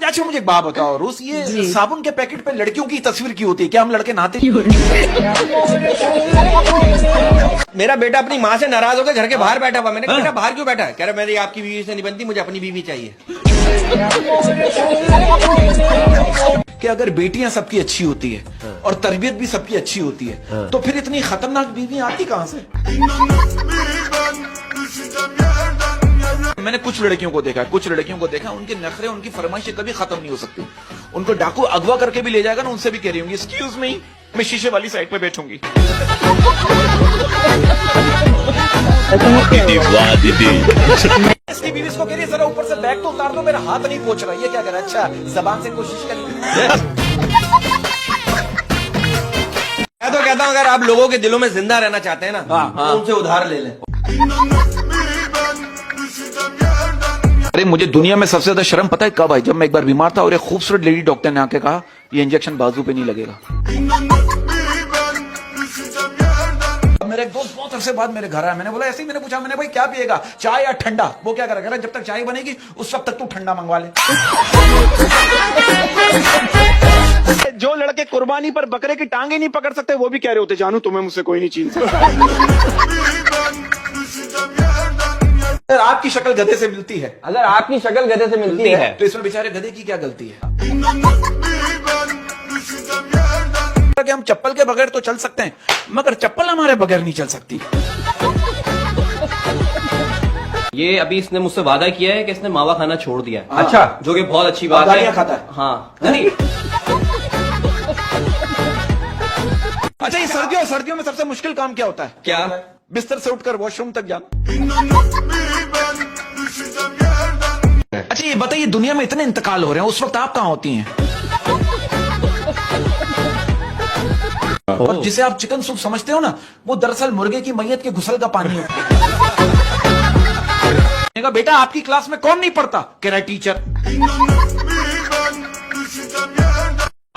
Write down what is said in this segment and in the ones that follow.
अच्छा मुझे एक बात बताओ रोज, ये साबुन के पैकेट पे लड़कियों की तस्वीर क्यों होती है? क्या हम लड़के नहाते? मेरा बेटा अपनी माँ से नाराज होकर घर के बाहर बैठा हुआ। मैंने कहा बेटा बाहर क्यों बैठा है? कह रहा मेरी आपकी बीवी से नहीं बनती, मुझे अपनी बीवी चाहिए। कि अगर बेटियां सबकी अच्छी होती है और तरबियत भी सबकी अच्छी होती है तो फिर इतनी खतरनाक बीवी आती कहां से? मैंने कुछ लड़कियों को देखा, उनके नखरे, उनकी फरमाइशें कभी खत्म नहीं हो सकती। उनको डाकू अगवा करके भी ले जाएगा ना, उनसे भी कह रही होंगी एक्सक्यूज मी, मैं शीशे वाली साइड पे बैठूंगी। इसकी बीवी इसको कह रही है जरा ऊपर से बैग तो उतार दो, मेरा हाथ नहीं पहुंच रहा। ये क्या कर रहा है? अच्छा जबान से कोशिश कर। मैं तो कहता हूँ अगर आप लोगों के दिलों में जिंदा रहना चाहते हैं ना, तो उनसे उधार ले लें। अरे मुझे दुनिया में सबसे ज्यादा शर्म पता है कब आई? जब मैं एक बार बीमार था और एक खूबसूरत लेडी डॉक्टर ने आके कहा ये इंजेक्शन बाजू पे नहीं लगेगा। मेरा एक दोस्त बहुत अरसे बाद मेरे घर आया, मैंने बोला ऐसे ही, मैंने पूछा, मैंने भाई क्या पिएगा, चाय या ठंडा? वो क्या करेगा, जब तक चाय बनेगी उस वक्त तक तू ठंडा मंगवा ले। जो लड़के कुर्बानी पर बकरे की टांगे नहीं पकड़ सकते वो भी कह रहे होते जानू तुम्हें मुझसे कोई नहीं छीन सकता। अगर आपकी शक्ल गधे से मिलती है, तो इसमें बेचारे गधे की क्या गलती है? कि हम चप्पल के बगैर तो चल सकते हैं मगर चप्पल हमारे बगैर नहीं चल सकती। ये अभी इसने मुझसे वादा किया है कि इसने मावा खाना छोड़ दिया है। अच्छा, जो कि बहुत अच्छी बात है। खाता है? हाँ नहीं। अच्छा ये सर्दियों में सबसे मुश्किल काम क्या होता है? क्या? बिस्तर से उठकर वॉशरूम तक जाना। अच्छा ये बताइए दुनिया में इतने इंतकाल हो रहे हैं, उस वक्त आप कहाँ होती हैं? और जिसे आप चिकन सूप समझते हो ना, वो दरअसल मुर्गे की मैयत के घुसल का पानी होता है। बेटा आपकी क्लास में कौन नहीं पढ़ता? कह रहा है टीचर।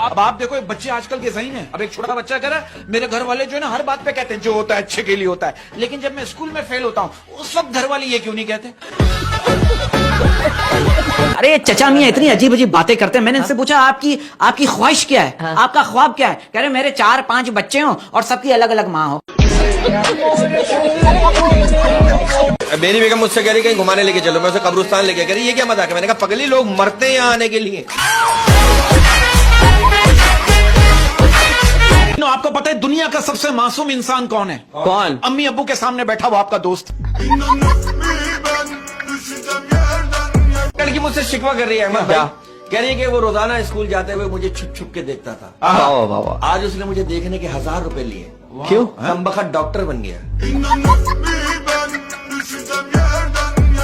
अब आप देखो बच्चे आजकल के सही हैं। अब एक छोटा बच्चा कह रहा है मेरे घर वाले जो है ना हर बात पे कहते हैं जो होता है अच्छे के लिए होता है, लेकिन जब मैं स्कूल में फेल होता हूँ उस वक्त घर वाले ये क्यों नहीं कहते? अरे चचा मियां इतनी अजीब अजीब बातें करते हैं। मैंने इनसे पूछा आपकी ख्वाहिश क्या है? आपका ख्वाब क्या है? कह रहे मेरे 4-5 बच्चे हों और सबकी अलग अलग माँ हो। मेरी बेगम मुझसे कह रही कहीं घुमाने लेके चलो, मैं उसे कब्रिस्तान लेके कह रही ये क्या मजाक है? मैंने कहा पगली लोग मरते हैं यहाँ आने के लिए। आपको पता है दुनिया का सबसे मासूम इंसान कौन है? कौन? अम्मी अब्बू के सामने बैठा हुआ आपका दोस्त। लड़की मुझसे शिकवा कर रही है अहमद भाई, कह रही है कि वो रोजाना स्कूल जाते हुए मुझे छुप छुप के देखता था। आज उसने मुझे देखने के 1000 रुपए लिए। क्यों? कमबख्त डॉक्टर बन गया।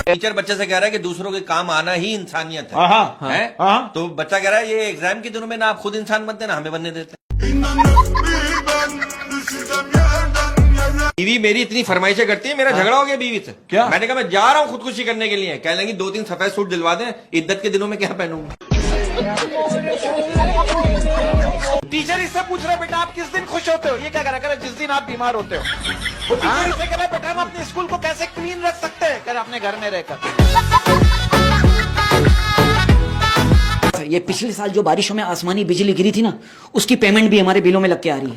टीचर बच्चे से कह रहा है कि दूसरों के काम आना ही इंसानियत है। तो बच्चा कह रहा है ये एग्जाम के दिनों में ना आप खुद इंसान बनते ना हमें बनने देते। बीवी मेरी इतनी फरमाइशें करती है, मेरा झगड़ा हो गया बीवी से। क्या? मैंने कहा मैं जा रहा हूँ खुदकुशी करने के लिए। कह लेंगी 2-3 सफेद सूट दिलवा दें, इद्दत के दिनों में क्या पहनूंगा? टीचर इससे पूछ रहे बेटा आप किस दिन खुश होते हो? ये क्या करा करे जिस दिन आप बीमार होते हो। वो टीचर इससे कह रहा बेटा हम अपने स्कूल को कैसे क्लीन रख सकते हैं? कह रहा अपने घर में रहकर। ये पिछले साल जो बारिशों में आसमानी बिजली गिरी थी ना, उसकी पेमेंट भी हमारे बिलों में लग के आ रही है।